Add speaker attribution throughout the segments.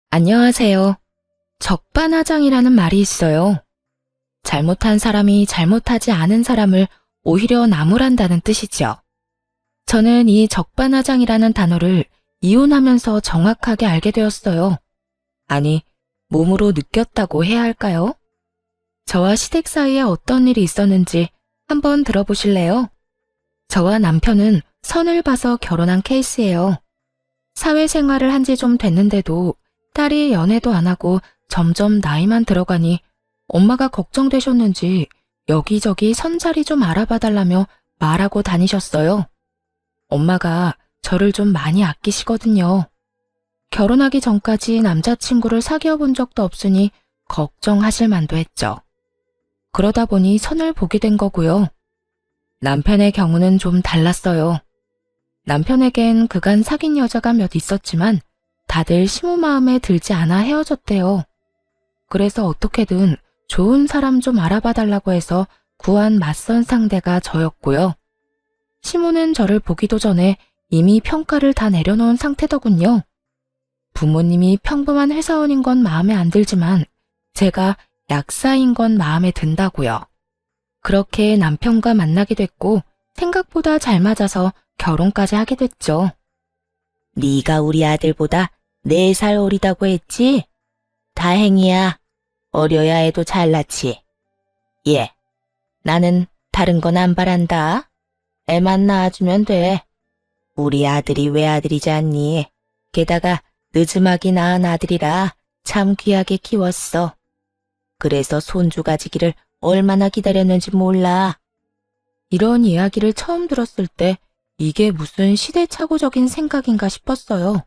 Speaker 1: 안녕하세요. 적반하장이라는 말이 있어요. 잘못한 사람이 잘못하지 않은 사람을 오히려 나무란다는 뜻이죠. 저는 이 적반하장이라는 단어를 이혼하면서 정확하게 알게 되었어요. 아니, 몸으로 느꼈다고 해야 할까요? 저와 시댁 사이에 어떤 일이 있었는지 한번 들어보실래요? 저와 남편은 선을 봐서 결혼한 케이스예요. 사회생활을 한 지 좀 됐는데도 딸이 연애도 안 하고 점점 나이만 들어가니 엄마가 걱정되셨는지 여기저기 선자리 좀 알아봐 달라며 말하고 다니셨어요. 엄마가 저를 좀 많이 아끼시거든요. 결혼하기 전까지 남자친구를 사귀어 본 적도 없으니 걱정하실 만도 했죠. 그러다 보니 선을 보게 된 거고요. 남편의 경우는 좀 달랐어요. 남편에겐 그간 사귄 여자가 몇 있었지만 다들 시모 마음에 들지 않아 헤어졌대요. 그래서 어떻게든 좋은 사람 좀 알아봐 달라고 해서 구한 맞선 상대가 저였고요. 시모는 저를 보기도 전에 이미 평가를 다 내려놓은 상태더군요. 부모님이 평범한 회사원인 건 마음에 안 들지만 제가 약사인 건 마음에 든다고요. 그렇게 남편과 만나게 됐고 생각보다 잘 맞아서 결혼까지 하게 됐죠.
Speaker 2: 네가 우리 아들보다 4살 어리다고 했지? 다행이야. 어려야 해도 잘났지. 예, 나는 다른 건 안 바란다. 애만 낳아주면 돼. 우리 아들이 외아들이지 않니? 게다가 늦음하게 낳은 아들이라 참 귀하게 키웠어. 그래서 손주 가지기를 얼마나 기다렸는지 몰라.
Speaker 1: 이런 이야기를 처음 들었을 때 이게 무슨 시대착오적인 생각인가 싶었어요.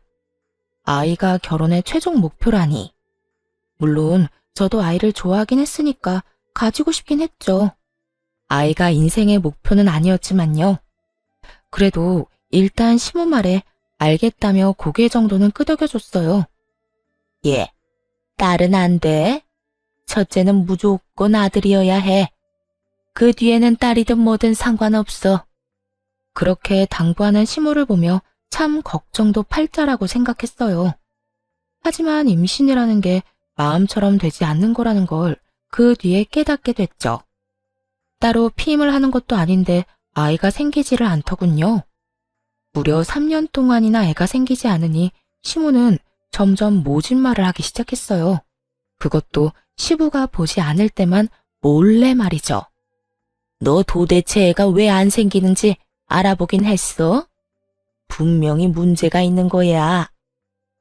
Speaker 1: 아이가 결혼의 최종 목표라니. 물론 저도 아이를 좋아하긴 했으니까 가지고 싶긴 했죠. 아이가 인생의 목표는 아니었지만요. 그래도 일단 시모 말에 알겠다며 고개 정도는 끄덕여줬어요.
Speaker 2: 예, 딸은 안 돼. 첫째는 무조건 아들이어야 해. 그 뒤에는 딸이든 뭐든 상관없어.
Speaker 1: 그렇게 당부하는 시모를 보며 참 걱정도 팔자라고 생각했어요. 하지만 임신이라는 게 마음처럼 되지 않는 거라는 걸 그 뒤에 깨닫게 됐죠. 따로 피임을 하는 것도 아닌데 아이가 생기지를 않더군요. 무려 3년 동안이나 애가 생기지 않으니 시모는 점점 모진 말을 하기 시작했어요. 그것도 시부가 보지 않을 때만 몰래 말이죠.
Speaker 2: 너 도대체 애가 왜 안 생기는지 알아보긴 했어? 분명히 문제가 있는 거야.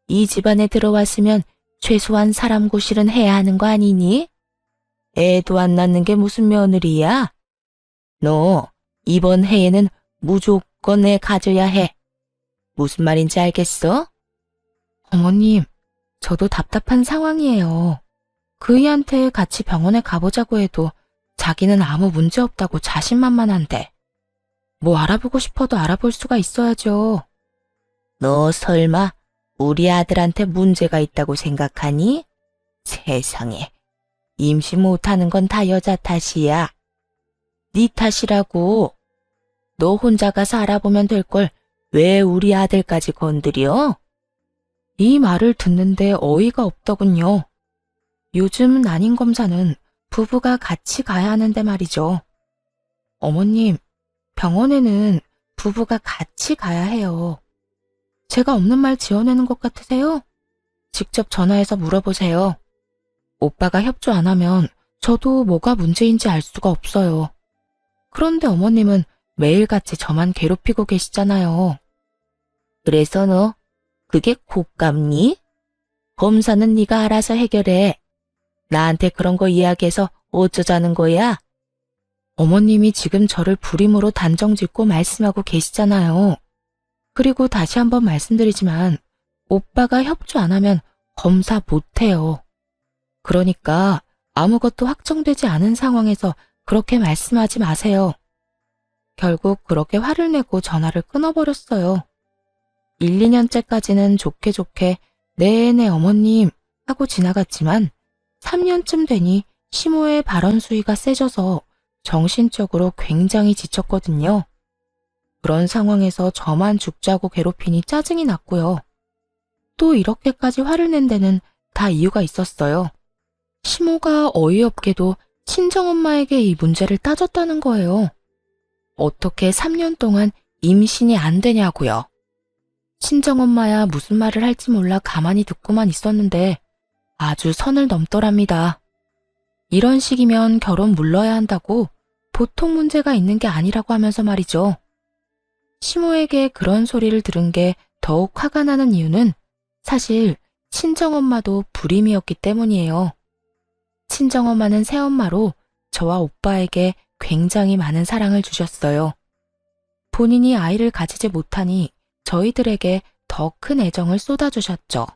Speaker 2: 이 집안에 들어왔으면 최소한 사람 고실은 해야 하는 거 아니니? 애도 안 낳는 게 무슨 며느리야? 너 이번 해에는 무조건 애 가져야 해. 무슨 말인지 알겠어?
Speaker 1: 어머님, 저도 답답한 상황이에요. 그이한테 같이 병원에 가보자고 해도 자기는 아무 문제 없다고 자신만만한데. 뭐 알아보고 싶어도 알아볼 수가 있어야죠.
Speaker 2: 너 설마 우리 아들한테 문제가 있다고 생각하니? 세상에, 임신 못하는 건 다 여자 탓이야. 네 탓이라고. 너 혼자 가서 알아보면 될 걸 왜 우리 아들까지 건드려?
Speaker 1: 이 말을 듣는데 어이가 없더군요. 요즘 난임 검사는 부부가 같이 가야 하는데 말이죠. 어머님, 병원에는 부부가 같이 가야 해요. 제가 없는 말 지어내는 것 같으세요? 직접 전화해서 물어보세요. 오빠가 협조 안 하면 저도 뭐가 문제인지 알 수가 없어요. 그런데 어머님은 매일같이 저만 괴롭히고 계시잖아요.
Speaker 2: 그래서 너 그게 곶감니? 검사는 네가 알아서 해결해. 나한테 그런 거 이야기해서 어쩌자는 거야?
Speaker 1: 어머님이 지금 저를 불임으로 단정짓고 말씀하고 계시잖아요. 그리고 다시 한번 말씀드리지만 오빠가 협조 안 하면 검사 못해요. 그러니까 아무것도 확정되지 않은 상황에서 그렇게 말씀하지 마세요. 결국 그렇게 화를 내고 전화를 끊어버렸어요. 1, 2년째까지는 좋게 좋게 네네 어머님 하고 지나갔지만 3년쯤 되니 시모의 발언 수위가 세져서 정신적으로 굉장히 지쳤거든요. 그런 상황에서 저만 죽자고 괴롭히니 짜증이 났고요. 또 이렇게까지 화를 낸 데는 다 이유가 있었어요. 시모가 어이없게도 친정엄마에게 이 문제를 따졌다는 거예요. 어떻게 3년 동안 임신이 안 되냐고요. 친정엄마야 무슨 말을 할지 몰라 가만히 듣고만 있었는데 아주 선을 넘더랍니다. 이런 식이면 결혼 물러야 한다고 보통 문제가 있는 게 아니라고 하면서 말이죠. 시모에게 그런 소리를 들은 게 더욱 화가 나는 이유는 사실 친정엄마도 불임이었기 때문이에요. 친정엄마는 새엄마로 저와 오빠에게 굉장히 많은 사랑을 주셨어요. 본인이 아이를 가지지 못하니 저희들에게 더 큰 애정을 쏟아주셨죠.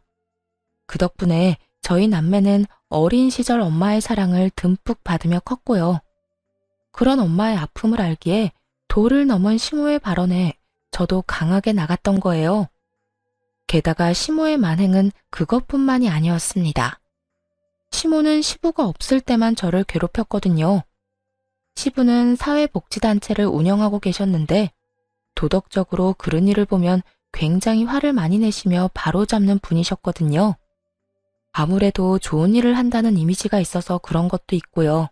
Speaker 1: 그 덕분에 저희 남매는 어린 시절 엄마의 사랑을 듬뿍 받으며 컸고요. 그런 엄마의 아픔을 알기에 도를 넘은 시모의 발언에 저도 강하게 나갔던 거예요. 게다가 시모의 만행은 그것뿐만이 아니었습니다. 시모는 시부가 없을 때만 저를 괴롭혔거든요. 시부는 사회복지단체를 운영하고 계셨는데 도덕적으로 그런 일을 보면 굉장히 화를 많이 내시며 바로잡는 분이셨거든요. 아무래도 좋은 일을 한다는 이미지가 있어서 그런 것도 있고요.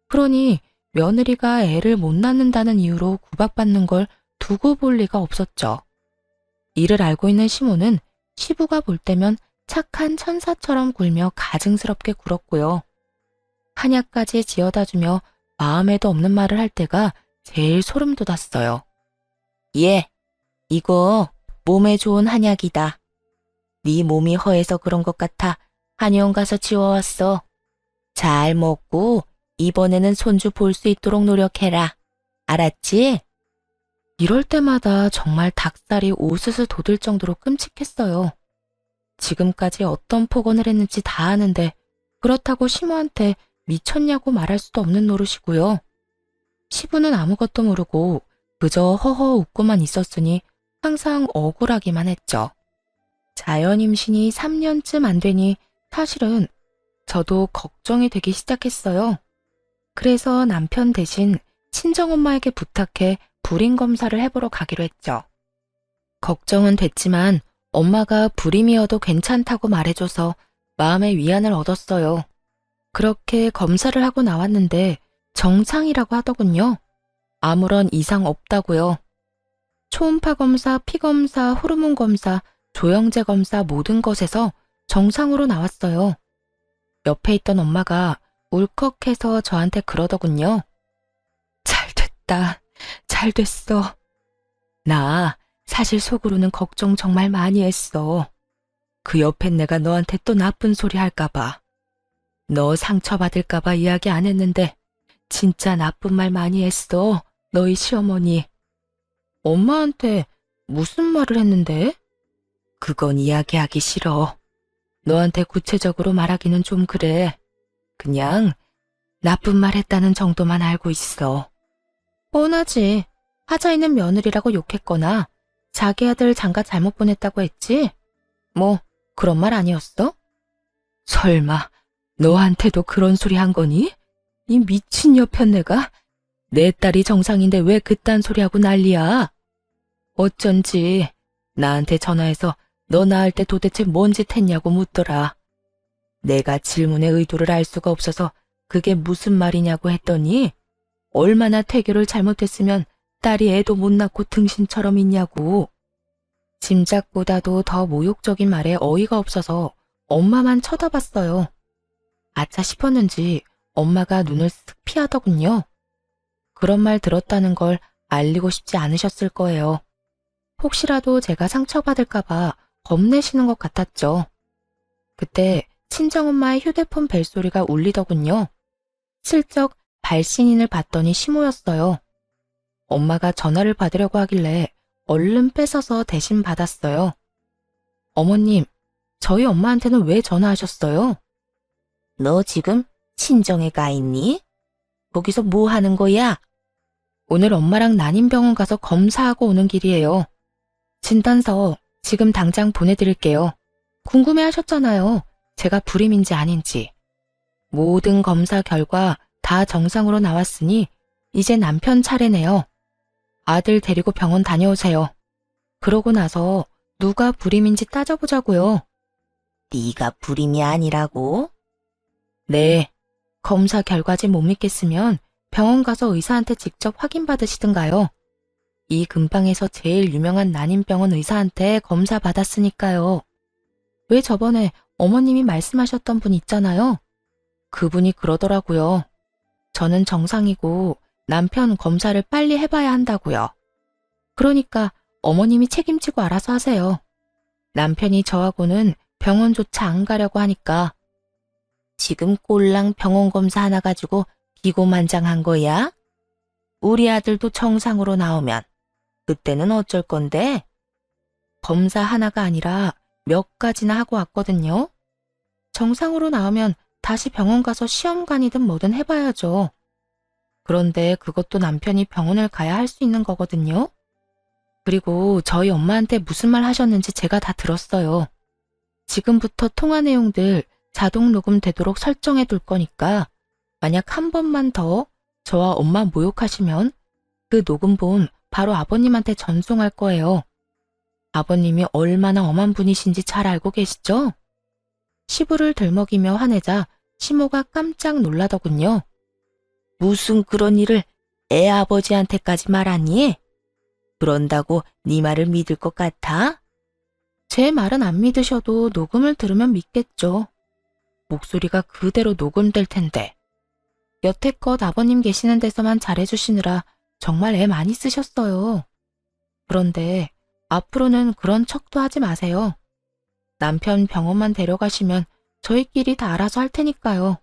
Speaker 1: 그러니 며느리가 애를 못 낳는다는 이유로 구박받는 걸 두고 볼 리가 없었죠. 이를 알고 있는 시모는 시부가 볼 때면 착한 천사처럼 굴며 가증스럽게 굴었고요. 한약까지 지어다주며 마음에도 없는 말을 할 때가 제일 소름 돋았어요.
Speaker 2: 얘, 이거 몸에 좋은 한약이다. 네 몸이 허해서 그런 것 같아 한의원 가서 지워왔어. 잘 먹고 이번에는 손주 볼 수 있도록 노력해라. 알았지?
Speaker 1: 이럴 때마다 정말 닭살이 오스스 돋을 정도로 끔찍했어요. 지금까지 어떤 폭언을 했는지 다 아는데 그렇다고 시모한테 미쳤냐고 말할 수도 없는 노릇이고요. 시부는 아무것도 모르고 그저 허허 웃고만 있었으니 항상 억울하기만 했죠. 자연 임신이 3년쯤 안 되니 사실은 저도 걱정이 되기 시작했어요. 그래서 남편 대신 친정엄마에게 부탁해 불임 검사를 해보러 가기로 했죠. 걱정은 됐지만 엄마가 불임이어도 괜찮다고 말해줘서 마음의 위안을 얻었어요. 그렇게 검사를 하고 나왔는데 정상이라고 하더군요. 아무런 이상 없다고요. 초음파 검사, 피 검사, 호르몬 검사, 조영제 검사 모든 것에서 정상으로 나왔어요. 옆에 있던 엄마가 울컥해서 저한테 그러더군요. 잘 됐다. 잘 됐어. 나 사실 속으로는 걱정 정말 많이 했어. 그 옆엔 내가 너한테 또 나쁜 소리 할까봐. 너 상처받을까봐 이야기 안 했는데 진짜 나쁜 말 많이 했어. 너희 시어머니. 엄마한테 무슨 말을 했는데? 그건 이야기하기 싫어. 너한테 구체적으로 말하기는 좀 그래. 그냥 나쁜 말 했다는 정도만 알고 있어. 뻔하지. 하자 있는 며느리라고 욕했거나 자기 아들 장가 잘못 보냈다고 했지? 뭐 그런 말 아니었어? 설마 너한테도 그런 소리 한 거니? 이 미친 여편네가? 내 딸이 정상인데 왜 그딴 소리 하고 난리야? 어쩐지 나한테 전화해서 너 낳을 때 도대체 뭔 짓 했냐고 묻더라. 내가 질문의 의도를 알 수가 없어서 그게 무슨 말이냐고 했더니 얼마나 태교를 잘못했으면 딸이 애도 못 낳고 등신처럼 있냐고. 짐작보다도 더 모욕적인 말에 어이가 없어서 엄마만 쳐다봤어요. 아차 싶었는지 엄마가 눈을 쓱 피하더군요. 그런 말 들었다는 걸 알리고 싶지 않으셨을 거예요. 혹시라도 제가 상처받을까봐 겁내시는 것 같았죠. 그때 친정엄마의 휴대폰 벨소리가 울리더군요. 슬쩍 발신인을 봤더니 시모였어요. 엄마가 전화를 받으려고 하길래 얼른 뺏어서 대신 받았어요. 어머님, 저희 엄마한테는 왜 전화하셨어요?
Speaker 2: 너 지금 친정에 가 있니? 거기서 뭐 하는 거야?
Speaker 1: 오늘 엄마랑 난임병원 가서 검사하고 오는 길이에요. 진단서 지금 당장 보내드릴게요. 궁금해 하셨잖아요. 제가 불임인지 아닌지. 모든 검사 결과 다 정상으로 나왔으니 이제 남편 차례네요. 아들 데리고 병원 다녀오세요. 그러고 나서 누가 불임인지 따져보자고요.
Speaker 2: 네가 불임이 아니라고?
Speaker 1: 네. 검사 결과지 못 믿겠으면 병원 가서 의사한테 직접 확인받으시든가요. 이 근방에서 제일 유명한 난임병원 의사한테 검사 받았으니까요. 왜 저번에 어머님이 말씀하셨던 분 있잖아요. 그분이 그러더라고요. 저는 정상이고 남편 검사를 빨리 해봐야 한다고요. 그러니까 어머님이 책임지고 알아서 하세요. 남편이 저하고는 병원조차 안 가려고 하니까.
Speaker 2: 지금 꼴랑 병원 검사 하나 가지고 기고만장한 거야? 우리 아들도 정상으로 나오면 그때는 어쩔 건데?
Speaker 1: 검사 하나가 아니라 몇 가지나 하고 왔거든요. 정상으로 나오면 다시 병원 가서 시험관이든 뭐든 해봐야죠. 그런데 그것도 남편이 병원을 가야 할 수 있는 거거든요. 그리고 저희 엄마한테 무슨 말 하셨는지 제가 다 들었어요. 지금부터 통화 내용들 자동 녹음되도록 설정해 둘 거니까 만약 한 번만 더 저와 엄마 모욕하시면 그 녹음본 바로 아버님한테 전송할 거예요. 아버님이 얼마나 엄한 분이신지 잘 알고 계시죠? 시부를 들먹이며 화내자 시모가 깜짝 놀라더군요.
Speaker 2: 무슨 그런 일을 애 아버지한테까지 말하니? 그런다고 네 말을 믿을 것 같아?
Speaker 1: 제 말은 안 믿으셔도 녹음을 들으면 믿겠죠. 목소리가 그대로 녹음될 텐데. 여태껏 아버님 계시는 데서만 잘해주시느라 정말 애 많이 쓰셨어요. 그런데 앞으로는 그런 척도 하지 마세요. 남편 병원만 데려가시면 저희끼리 다 알아서 할 테니까요.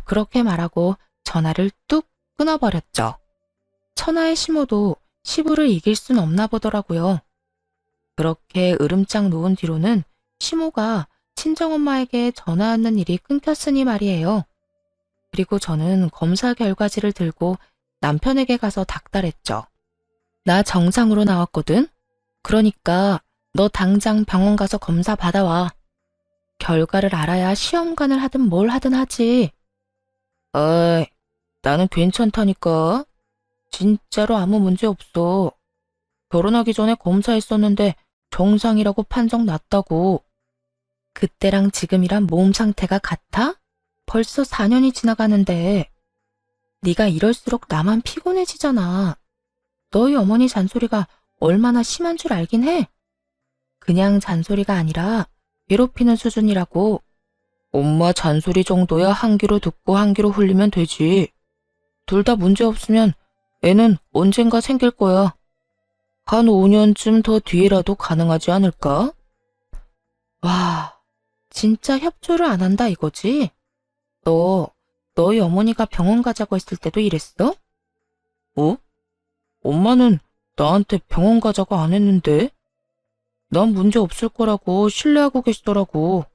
Speaker 1: 그렇게 말하고 전화를 뚝 끊어버렸죠. 천하의 시모도 시부를 이길 순 없나 보더라고요. 그렇게 으름장 놓은 뒤로는 시모가 친정엄마에게 전화하는 일이 끊겼으니 말이에요. 그리고 저는 검사 결과지를 들고 남편에게 가서 닥달했죠. 나 정상으로 나왔거든? 그러니까 너 당장 병원 가서 검사 받아와. 결과를 알아야 시험관을 하든 뭘 하든 하지. 어이, 나는 괜찮다니까. 진짜로 아무 문제 없어. 결혼하기 전에 검사했었는데 정상이라고 판정 났다고. 그때랑 지금이랑 몸 상태가 같아? 벌써 4년이 지나가는데. 네가 이럴수록 나만 피곤해지잖아. 너희 어머니 잔소리가 얼마나 심한 줄 알긴 해. 그냥 잔소리가 아니라 괴롭히는 수준이라고. 엄마 잔소리 정도야 한 귀로 듣고 한 귀로 흘리면 되지. 둘 다 문제 없으면 애는 언젠가 생길 거야. 한 5년쯤 더 뒤에라도 가능하지 않을까? 와, 진짜 협조를 안 한다 이거지? 너희 어머니가 병원 가자고 했을 때도 이랬어? 어? 엄마는 나한테 병원 가자고 안 했는데? 난 문제 없을 거라고 신뢰하고 계시더라고.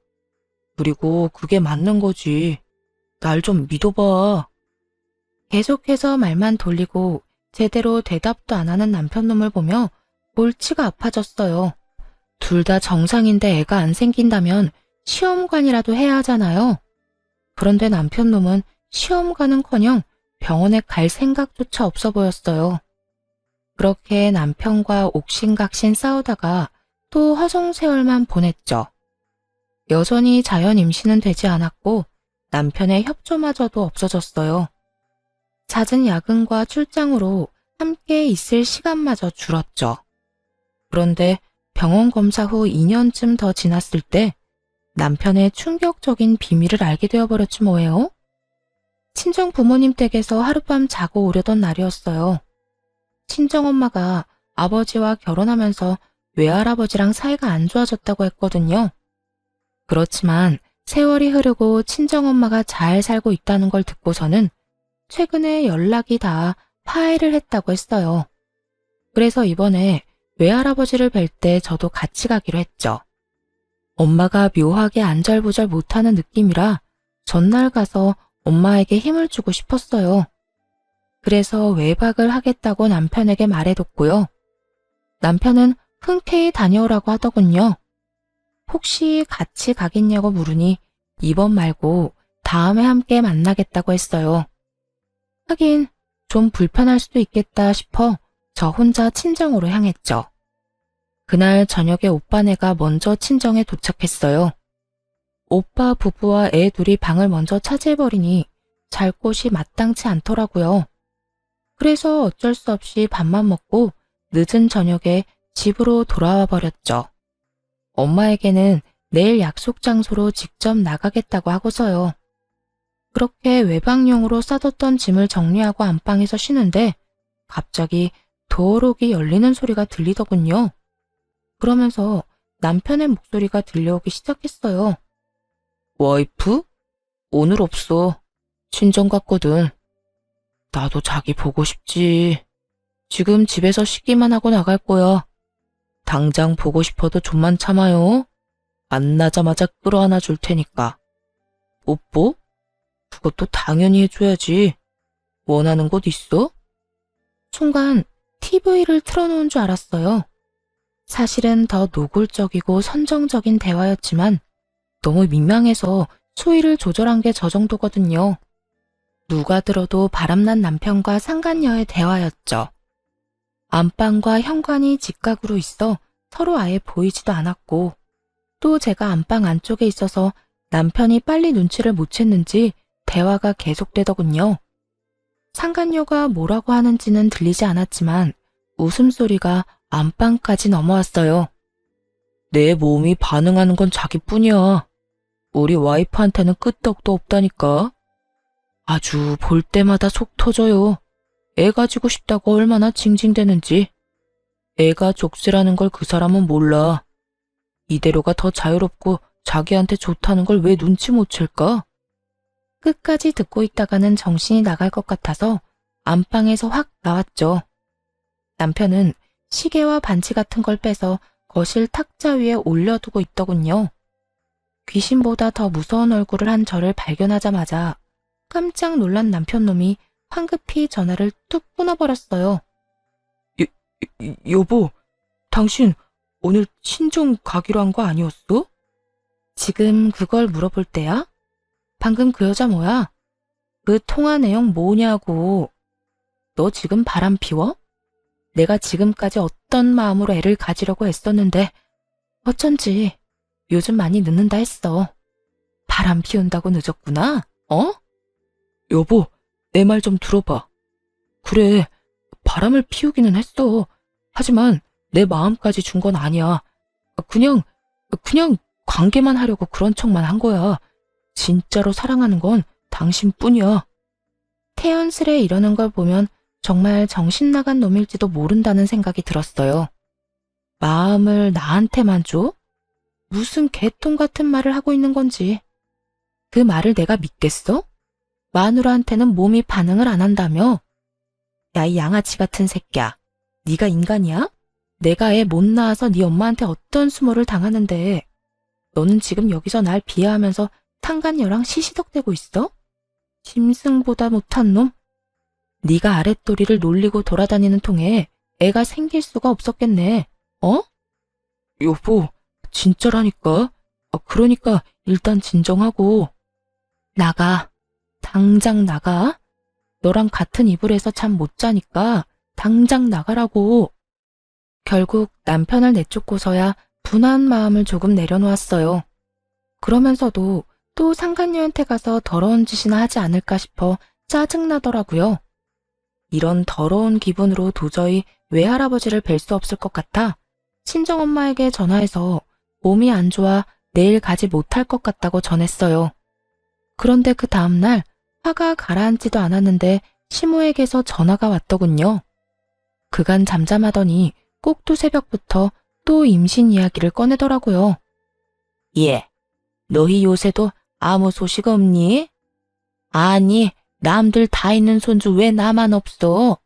Speaker 1: 그리고 그게 맞는 거지. 날 좀 믿어봐. 계속해서 말만 돌리고 제대로 대답도 안 하는 남편놈을 보며 골치가 아파졌어요. 둘 다 정상인데 애가 안 생긴다면 시험관이라도 해야 하잖아요. 그런데 남편놈은 시험관은커녕 병원에 갈 생각조차 없어 보였어요. 그렇게 남편과 옥신각신 싸우다가 또 허송세월만 보냈죠. 여전히 자연 임신은 되지 않았고 남편의 협조마저도 없어졌어요. 잦은 야근과 출장으로 함께 있을 시간마저 줄었죠. 그런데 병원 검사 후 2년쯤 더 지났을 때 남편의 충격적인 비밀을 알게 되어버렸지 뭐예요? 친정 부모님 댁에서 하룻밤 자고 오려던 날이었어요. 친정엄마가 아버지와 결혼하면서 외할아버지랑 사이가 안 좋아졌다고 했거든요. 그렇지만 세월이 흐르고 친정엄마가 잘 살고 있다는 걸 듣고서는 최근에 연락이 다 파해를 했다고 했어요. 그래서 이번에 외할아버지를 뵐 때 저도 같이 가기로 했죠. 엄마가 묘하게 안절부절 못하는 느낌이라 전날 가서 엄마에게 힘을 주고 싶었어요. 그래서 외박을 하겠다고 남편에게 말해뒀고요. 남편은 흔쾌히 다녀오라고 하더군요. 혹시 같이 가겠냐고 물으니 이번 말고 다음에 함께 만나겠다고 했어요. 하긴 좀 불편할 수도 있겠다 싶어 저 혼자 친정으로 향했죠. 그날 저녁에 오빠네가 먼저 친정에 도착했어요. 오빠 부부와 애 둘이 방을 먼저 차지해버리니 잘 곳이 마땅치 않더라고요. 그래서 어쩔 수 없이 밥만 먹고 늦은 저녁에 집으로 돌아와 버렸죠. 엄마에게는 내일 약속 장소로 직접 나가겠다고 하고서요. 그렇게 외박용으로 싸뒀던 짐을 정리하고 안방에서 쉬는데 갑자기 도어록이 열리는 소리가 들리더군요. 그러면서 남편의 목소리가 들려오기 시작했어요. 와이프? 오늘 없어. 친정 갔거든. 나도 자기 보고 싶지. 지금 집에서 쉬기만 하고 나갈 거야. 당장 보고 싶어도 좀만 참아요. 만나자마자 끌어안아 줄 테니까. 뽀뽀? 그것도 당연히 해줘야지. 원하는 곳 있어? 순간 TV를 틀어놓은 줄 알았어요. 사실은 더 노골적이고 선정적인 대화였지만 너무 민망해서 수위를 조절한 게 저 정도거든요. 누가 들어도 바람난 남편과 상간녀의 대화였죠. 안방과 현관이 직각으로 있어 서로 아예 보이지도 않았고 또 제가 안방 안쪽에 있어서 남편이 빨리 눈치를 못 챘는지 대화가 계속되더군요. 상간녀가 뭐라고 하는지는 들리지 않았지만 웃음소리가 안방까지 넘어왔어요. 내 몸이 반응하는 건 자기뿐이야. 우리 와이프한테는 끄떡도 없다니까. 아주 볼 때마다 속 터져요. 애 가지고 싶다고 얼마나 징징대는지. 애가 족쇄라는 걸 그 사람은 몰라. 이대로가 더 자유롭고 자기한테 좋다는 걸 왜 눈치 못 챌까? 끝까지 듣고 있다가는 정신이 나갈 것 같아서 안방에서 확 나왔죠. 남편은 시계와 반지 같은 걸 빼서 거실 탁자 위에 올려두고 있더군요. 귀신보다 더 무서운 얼굴을 한 저를 발견하자마자 깜짝 놀란 남편놈이 황급히 전화를 뚝 끊어버렸어요. 여보, 당신 오늘 친정 가기로 한 거 아니었어? 지금 그걸 물어볼 때야? 방금 그 여자 뭐야? 그 통화 내용 뭐냐고. 너 지금 바람 피워? 내가 지금까지 어떤 마음으로 애를 가지려고 애썼는데 어쩐지 요즘 많이 늦는다 했어. 바람 피운다고 늦었구나? 어? 여보, 내 말 좀 들어봐. 그래, 바람을 피우기는 했어. 하지만 내 마음까지 준 건 아니야. 그냥 관계만 하려고 그런 척만 한 거야. 진짜로 사랑하는 건 당신뿐이야. 태연스레 이러는 걸 보면 정말 정신 나간 놈일지도 모른다는 생각이 들었어요. 마음을 나한테만 줘? 무슨 개똥 같은 말을 하고 있는 건지. 그 말을 내가 믿겠어? 마누라한테는 몸이 반응을 안 한다며? 야, 이 양아치 같은 새끼야. 네가 인간이야? 내가 애 못 낳아서 네 엄마한테 어떤 수모를 당하는데 너는 지금 여기서 날 비하하면서 상간녀랑 시시덕대고 있어? 짐승보다 못한 놈? 네가 아랫도리를 놀리고 돌아다니는 통에 애가 생길 수가 없었겠네. 어? 여보, 진짜라니까. 그러니까 일단 진정하고. 나가. 당장 나가. 너랑 같은 이불에서 잠 못 자니까 당장 나가라고. 결국 남편을 내쫓고서야 분한 마음을 조금 내려놓았어요. 그러면서도 또 상간녀한테 가서 더러운 짓이나 하지 않을까 싶어 짜증나더라고요. 이런 더러운 기분으로 도저히 외할아버지를 뵐 수 없을 것 같아 친정엄마에게 전화해서 몸이 안 좋아 내일 가지 못할 것 같다고 전했어요. 그런데 그 다음날 화가 가라앉지도 않았는데 시모에게서 전화가 왔더군요. 그간 잠잠하더니 꼭두 새벽부터 또 임신 이야기를 꺼내더라고요.
Speaker 2: 예, 너희 요새도 아무 소식 없니? 아니, 남들 다 있는 손주 왜 나만 없어?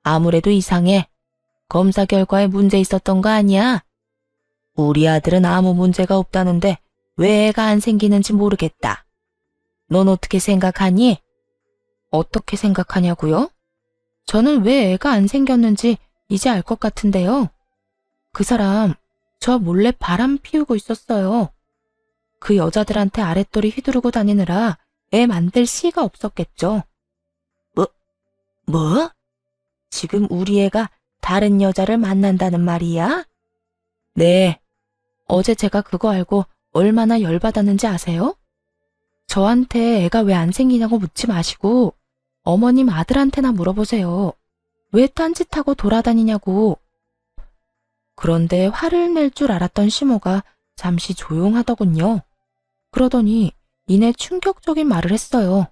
Speaker 2: 아무래도 이상해. 검사 결과에 문제 있었던 거 아니야? 우리 아들은 아무 문제가 없다는데 왜 애가 안 생기는지 모르겠다. 넌 어떻게 생각하니?
Speaker 1: 어떻게 생각하냐고요? 저는 왜 애가 안 생겼는지 이제 알 것 같은데요. 그 사람 저 몰래 바람 피우고 있었어요. 그 여자들한테 아랫도리 휘두르고 다니느라 애 만들 씨가 없었겠죠.
Speaker 2: 뭐? 지금 우리 애가 다른 여자를 만난다는 말이야?
Speaker 1: 네. 어제 제가 그거 알고 얼마나 열받았는지 아세요? 저한테 애가 왜 안 생기냐고 묻지 마시고 어머님 아들한테나 물어보세요. 왜 딴짓하고 돌아다니냐고. 그런데 화를 낼 줄 알았던 시모가 잠시 조용하더군요. 그러더니 이내 충격적인 말을 했어요.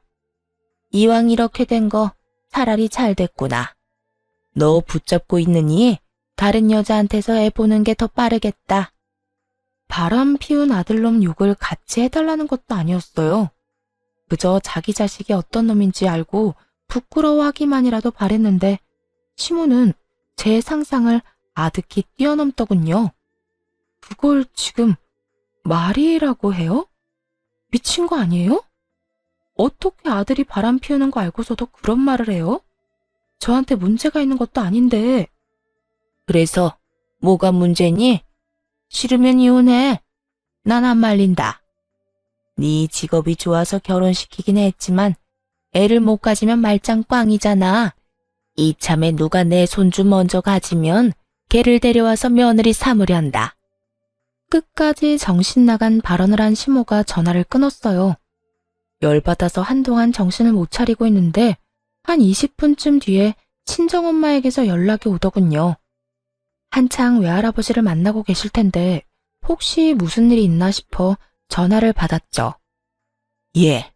Speaker 2: 이왕 이렇게 된 거 차라리 잘 됐구나. 너 붙잡고 있느니 다른 여자한테서 애 보는 게 더 빠르겠다.
Speaker 1: 바람 피운 아들놈 욕을 같이 해달라는 것도 아니었어요. 그저 자기 자식이 어떤 놈인지 알고 부끄러워하기만이라도 바랬는데 시모는 제 상상을 아득히 뛰어넘더군요. 그걸 지금 말이라고 해요? 미친 거 아니에요? 어떻게 아들이 바람 피우는 거 알고서도 그런 말을 해요? 저한테 문제가 있는 것도 아닌데.
Speaker 2: 그래서 뭐가 문제니? 싫으면 이혼해. 난 안 말린다. 네 직업이 좋아서 결혼시키긴 했지만 애를 못 가지면 말짱 꽝이잖아. 이참에 누가 내 손주 먼저 가지면 걔를 데려와서 며느리 삼으련다.
Speaker 1: 끝까지 정신 나간 발언을 한 시모가 전화를 끊었어요. 열받아서 한동안 정신을 못 차리고 있는데 한 20분쯤 뒤에 친정엄마에게서 연락이 오더군요. 한창 외할아버지를 만나고 계실 텐데 혹시 무슨 일이 있나 싶어 전화를 받았죠.
Speaker 2: 예,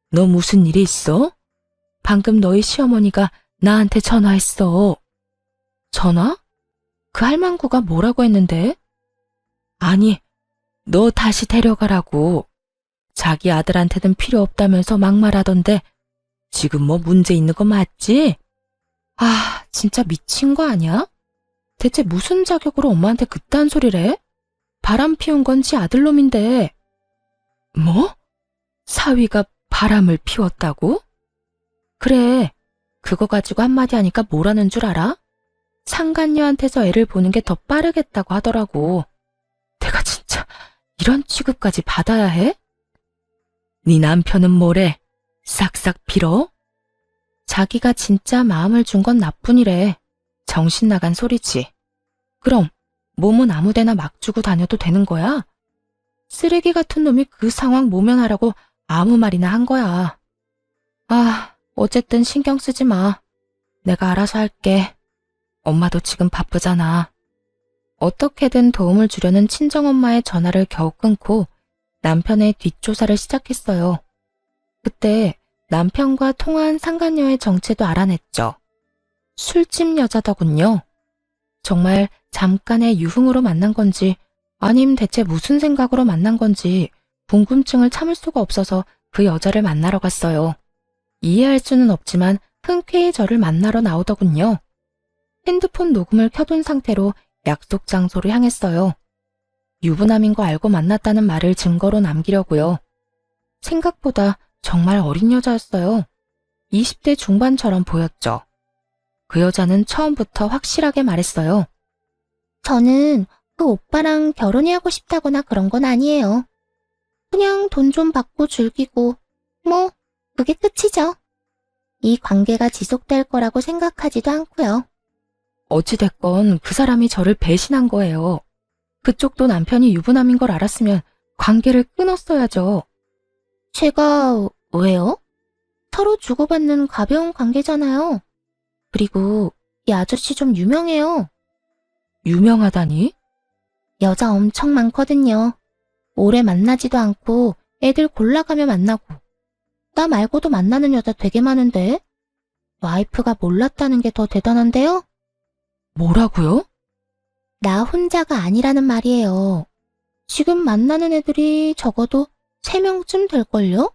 Speaker 2: 너 무슨 일이 있어?
Speaker 1: 방금 너희 시어머니가 나한테 전화했어. 전화? 그 할망구가 뭐라고 했는데? 아니, 너 다시 데려가라고. 자기 아들한테는 필요 없다면서 막말하던데 지금 뭐 문제 있는 거 맞지? 아, 진짜 미친 거 아니야? 대체 무슨 자격으로 엄마한테 그딴 소리를 해? 바람 피운 건 지 아들놈인데. 뭐? 사위가 바람을 피웠다고? 그래, 그거 가지고 한마디 하니까 뭐라는 줄 알아? 상간녀한테서 애를 보는 게 더 빠르겠다고 하더라고. 내가 진짜 이런 취급까지 받아야 해? 네 남편은 뭐래? 싹싹 빌어? 자기가 진짜 마음을 준 건 나뿐이래. 정신 나간 소리지. 그럼 몸은 아무데나 막 주고 다녀도 되는 거야? 쓰레기 같은 놈이 그 상황 모면하라고 아무 말이나 한 거야. 아, 어쨌든 신경 쓰지 마. 내가 알아서 할게. 엄마도 지금 바쁘잖아. 어떻게든 도움을 주려는 친정엄마의 전화를 겨우 끊고 남편의 뒷조사를 시작했어요. 그때 남편과 통화한 상간녀의 정체도 알아냈죠. 술집 여자더군요. 정말 잠깐의 유흥으로 만난 건지 아님 대체 무슨 생각으로 만난 건지 궁금증을 참을 수가 없어서 그 여자를 만나러 갔어요. 이해할 수는 없지만 흔쾌히 저를 만나러 나오더군요. 핸드폰 녹음을 켜둔 상태로 약속 장소로 향했어요. 유부남인 거 알고 만났다는 말을 증거로 남기려고요. 생각보다 정말 어린 여자였어요. 20대 중반처럼 보였죠. 그 여자는 처음부터 확실하게 말했어요.
Speaker 3: 저는 그 오빠랑 결혼이 하고 싶다거나 그런 건 아니에요. 그냥 돈 좀 받고 즐기고, 뭐, 그게 끝이죠. 이 관계가 지속될 거라고 생각하지도 않고요.
Speaker 1: 어찌됐건 그 사람이 저를 배신한 거예요. 그쪽도 남편이 유부남인 걸 알았으면 관계를 끊었어야죠.
Speaker 3: 제가, 왜요? 서로 주고받는 가벼운 관계잖아요. 그리고 이 아저씨 좀 유명해요.
Speaker 1: 유명하다니?
Speaker 3: 여자 엄청 많거든요. 오래 만나지도 않고 애들 골라가며 만나고. 나 말고도 만나는 여자 되게 많은데. 와이프가 몰랐다는 게 더 대단한데요?
Speaker 1: 뭐라고요?
Speaker 3: 나 혼자가 아니라는 말이에요. 지금 만나는 애들이 적어도 3명쯤 될걸요?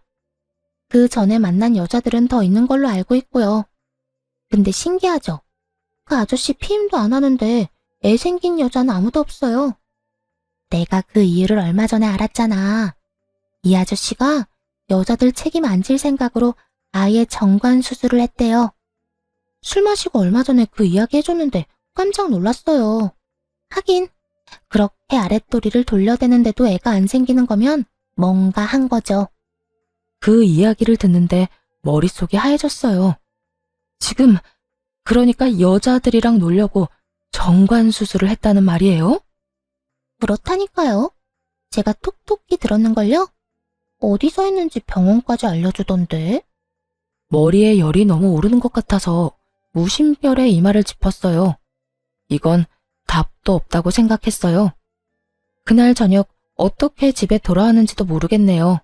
Speaker 3: 그 전에 만난 여자들은 더 있는 걸로 알고 있고요. 근데 신기하죠? 그 아저씨 피임도 안 하는데 애 생긴 여자는 아무도 없어요. 내가 그 이유를 얼마 전에 알았잖아. 이 아저씨가 여자들 책임 안 질 생각으로 아예 정관 수술을 했대요. 술 마시고 얼마 전에 그 이야기 해줬는데 깜짝 놀랐어요. 하긴 그렇게 아랫도리를 돌려대는데도 애가 안 생기는 거면 뭔가 한 거죠.
Speaker 1: 그 이야기를 듣는데 머릿속이 하얘졌어요. 지금 그러니까 여자들이랑 놀려고 정관 수술을 했다는 말이에요?
Speaker 3: 그렇다니까요. 제가 톡톡히 들었는걸요? 어디서 했는지 병원까지 알려주던데.
Speaker 1: 머리에 열이 너무 오르는 것 같아서 무심결에 이마를 짚었어요. 이건 답도 없다고 생각했어요. 그날 저녁 어떻게 집에 돌아왔는지도 모르겠네요.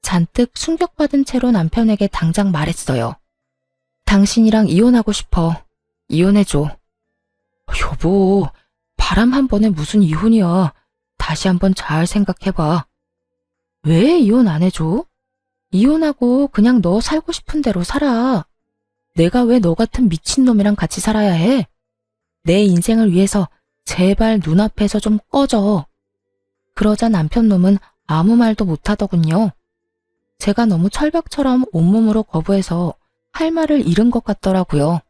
Speaker 1: 잔뜩 충격받은 채로 남편에게 당장 말했어요. 당신이랑 이혼하고 싶어. 이혼해줘. 여보, 바람 한 번에 무슨 이혼이야. 다시 한번 잘 생각해봐. 왜 이혼 안 해줘? 이혼하고 그냥 너 살고 싶은 대로 살아. 내가 왜 너 같은 미친놈이랑 같이 살아야 해? 내 인생을 위해서 제발 눈앞에서 좀 꺼져. 그러자 남편놈은 아무 말도 못하더군요. 제가 너무 철벽처럼 온몸으로 거부해서 할 말을 잃은 것 같더라고요.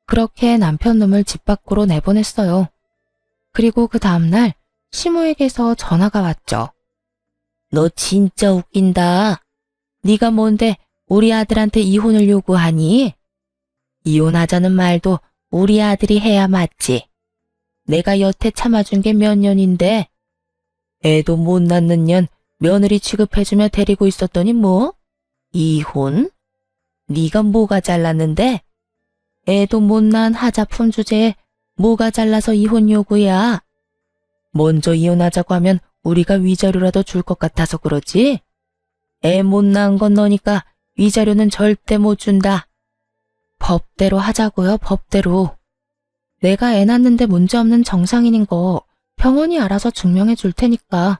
Speaker 1: 그렇게 남편놈을 집 밖으로 내보냈어요. 그리고 그 다음날 시모에게서 전화가 왔죠.
Speaker 2: 너 진짜 웃긴다. 네가 뭔데 우리 아들한테 이혼을 요구하니? 이혼하자는 말도 우리 아들이 해야 맞지. 내가 여태 참아준 게 몇 년인데 애도 못 낳는 년 며느리 취급해주며 데리고 있었더니 뭐? 이혼? 네가 뭐가 잘났는데? 애도 못 낳은 하자품 주제에 뭐가 잘나서 이혼 요구야? 먼저 이혼하자고 하면 우리가 위자료라도 줄 것 같아서 그러지? 애 못 낳은 건 너니까 위자료는 절대 못 준다.
Speaker 1: 법대로 하자고요, 법대로. 내가 애 낳는데 문제없는 정상인인 거 병원이 알아서 증명해 줄 테니까.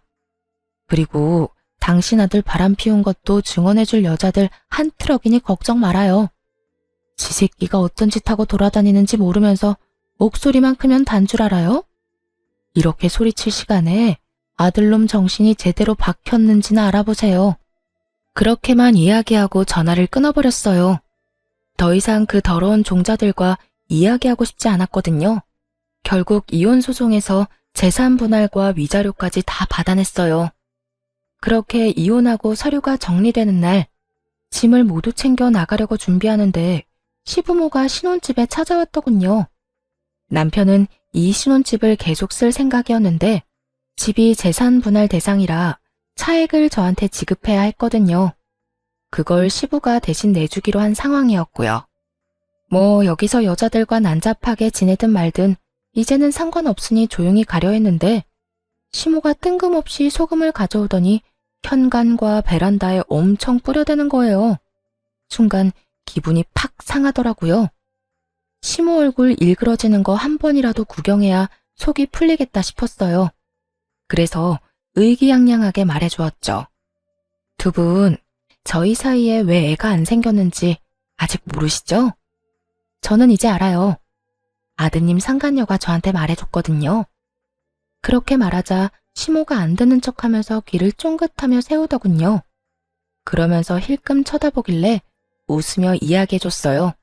Speaker 1: 그리고 당신 아들 바람 피운 것도 증언해 줄 여자들 한 트럭이니 걱정 말아요. 지 새끼가 어떤 짓 하고 돌아다니는지 모르면서 목소리만 크면 단 줄 알아요? 이렇게 소리칠 시간에 아들놈 정신이 제대로 박혔는지나 알아보세요. 그렇게만 이야기하고 전화를 끊어버렸어요. 더 이상 그 더러운 종자들과 이야기하고 싶지 않았거든요. 결국 이혼 소송에서 재산 분할과 위자료까지 다 받아냈어요. 그렇게 이혼하고 서류가 정리되는 날, 짐을 모두 챙겨 나가려고 준비하는데 시부모가 신혼집에 찾아왔더군요. 남편은 이 신혼집을 계속 쓸 생각이었는데 집이 재산 분할 대상이라 차액을 저한테 지급해야 했거든요. 그걸 시부가 대신 내주기로 한 상황이었고요. 뭐 여기서 여자들과 난잡하게 지내든 말든 이제는 상관없으니 조용히 가려 했는데 시모가 뜬금없이 소금을 가져오더니 현관과 베란다에 엄청 뿌려대는 거예요. 순간 기분이 팍 상하더라고요. 시모 얼굴 일그러지는 거 한 번이라도 구경해야 속이 풀리겠다 싶었어요. 그래서 의기양양하게 말해주었죠. 두 분, 저희 사이에 왜 애가 안 생겼는지 아직 모르시죠? 저는 이제 알아요. 아드님 상간녀가 저한테 말해줬거든요. 그렇게 말하자 시모가 안 듣는 척하면서 귀를 쫑긋하며 세우더군요. 그러면서 힐끔 쳐다보길래 웃으며 이야기해줬어요.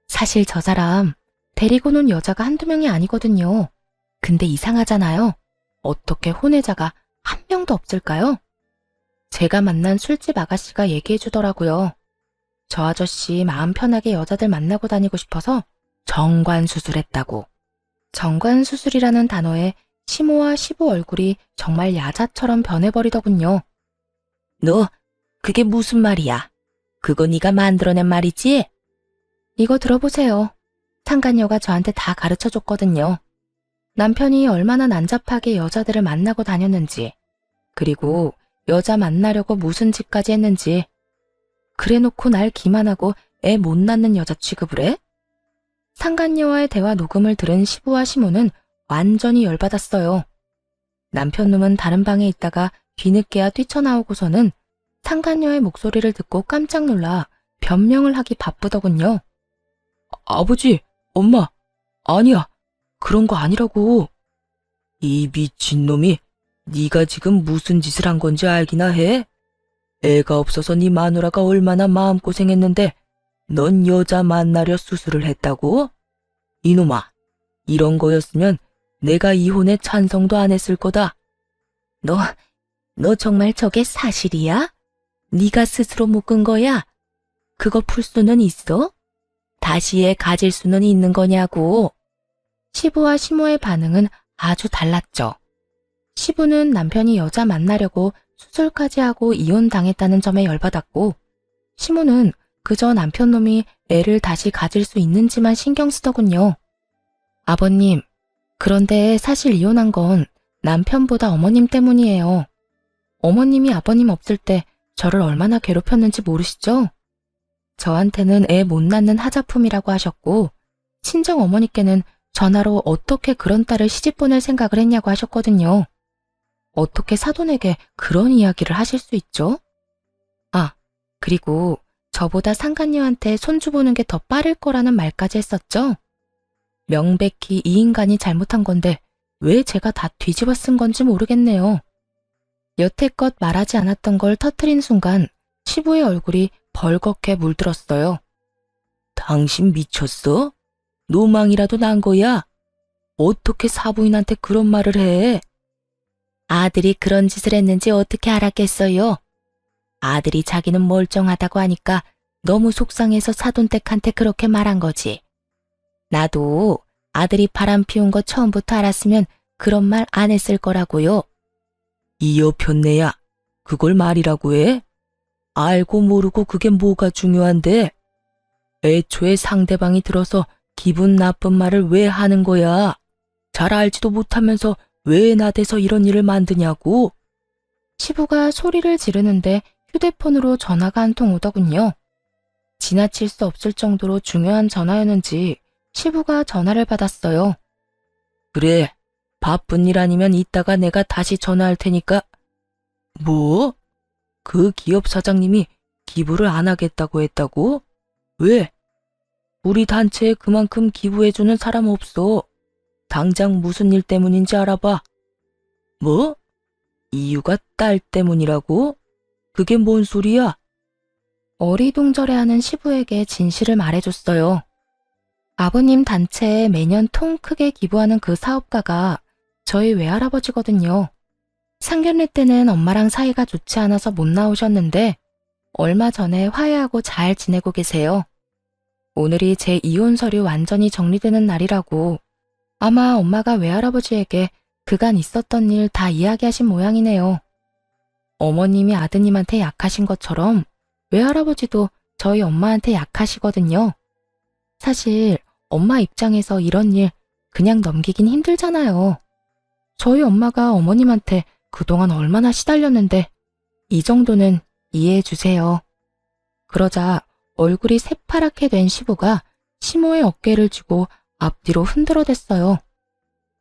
Speaker 1: 사실 저 사람 데리고 논 여자가 한두 명이 아니거든요. 근데 이상하잖아요. 어떻게 혼외자가 한 명도 없을까요? 제가 만난 술집 아가씨가 얘기해주더라고요. 저 아저씨 마음 편하게 여자들 만나고 다니고 싶어서 정관수술했다고. 정관수술이라는 단어에 시모와 시부 얼굴이 정말 야자처럼 변해버리더군요.
Speaker 2: 너 그게 무슨 말이야? 그거 네가 만들어낸 말이지?
Speaker 1: 이거 들어보세요. 상간녀가 저한테 다 가르쳐줬거든요. 남편이 얼마나 난잡하게 여자들을 만나고 다녔는지, 그리고 여자 만나려고 무슨 짓까지 했는지. 그래놓고 날 기만하고 애 못 낳는 여자 취급을 해? 상간녀와의 대화 녹음을 들은 시부와 시모는 완전히 열받았어요. 남편놈은 다른 방에 있다가 뒤늦게야 뛰쳐나오고서는 상간녀의 목소리를 듣고 깜짝 놀라 변명을 하기 바쁘더군요. 아버지, 엄마, 아니야. 그런 거 아니라고.
Speaker 2: 이 미친놈이 네가 지금 무슨 짓을 한 건지 알기나 해? 애가 없어서 네 마누라가 얼마나 마음고생했는데 넌 여자 만나려 수술을 했다고? 이놈아, 이런 거였으면 내가 이혼에 찬성도 안 했을 거다. 너 정말 저게 사실이야? 네가 스스로 묶은 거야? 그거 풀 수는 있어? 다시 애 가질 수는 있는 거냐고.
Speaker 1: 시부와 시모의 반응은 아주 달랐죠. 시부는 남편이 여자 만나려고 수술까지 하고 이혼당했다는 점에 열받았고, 시모는 그저 남편 놈이 애를 다시 가질 수 있는지만 신경 쓰더군요. 아버님, 그런데 사실 이혼한 건 남편보다 어머님 때문이에요. 어머님이 아버님 없을 때 저를 얼마나 괴롭혔는지 모르시죠? 저한테는 애 못 낳는 하자품이라고 하셨고, 친정 어머니께는 전화로 어떻게 그런 딸을 시집 보낼 생각을 했냐고 하셨거든요. 어떻게 사돈에게 그런 이야기를 하실 수 있죠? 아, 그리고 저보다 상간녀한테 손주 보는 게 더 빠를 거라는 말까지 했었죠? 명백히 이 인간이 잘못한 건데 왜 제가 다 뒤집어 쓴 건지 모르겠네요. 여태껏 말하지 않았던 걸 터트린 순간 시부의 얼굴이 벌겋게 물들었어요.
Speaker 2: 당신 미쳤어? 노망이라도 난 거야? 어떻게 사부인한테 그런 말을 해? 아들이 그런 짓을 했는지 어떻게 알았겠어요? 아들이 자기는 멀쩡하다고 하니까 너무 속상해서 사돈댁한테 그렇게 말한 거지. 나도 아들이 바람 피운 거 처음부터 알았으면 그런 말 안 했을 거라고요. 이 여편네야, 그걸 말이라고 해? 알고 모르고 그게 뭐가 중요한데? 애초에 상대방이 들어서 기분 나쁜 말을 왜 하는 거야? 잘 알지도 못하면서 왜 나대서 이런 일을 만드냐고?
Speaker 1: 시부가 소리를 지르는데 휴대폰으로 전화가 한 통 오더군요. 지나칠 수 없을 정도로 중요한 전화였는지 시부가 전화를 받았어요.
Speaker 2: 그래, 바쁜 일 아니면 이따가 내가 다시 전화할 테니까. 뭐? 그 기업 사장님이 기부를 안 하겠다고 했다고? 왜? 우리 단체에 그만큼 기부해주는 사람 없어. 당장 무슨 일 때문인지 알아봐. 뭐? 이유가 딸 때문이라고? 그게 뭔 소리야?
Speaker 1: 어리둥절해하는 시부에게 진실을 말해줬어요. 아버님 단체에 매년 통 크게 기부하는 그 사업가가 저희 외할아버지거든요. 상견례 때는 엄마랑 사이가 좋지 않아서 못 나오셨는데 얼마 전에 화해하고 잘 지내고 계세요. 오늘이 제 이혼 서류 완전히 정리되는 날이라고 아마 엄마가 외할아버지에게 그간 있었던 일 다 이야기하신 모양이네요. 어머님이 아드님한테 약하신 것처럼 외할아버지도 저희 엄마한테 약하시거든요. 사실 엄마 입장에서 이런 일 그냥 넘기긴 힘들잖아요. 저희 엄마가 어머님한테 그동안 얼마나 시달렸는데 이 정도는 이해해 주세요. 그러자 얼굴이 새파랗게 된 시부가 시모의 어깨를 쥐고 앞뒤로 흔들어댔어요.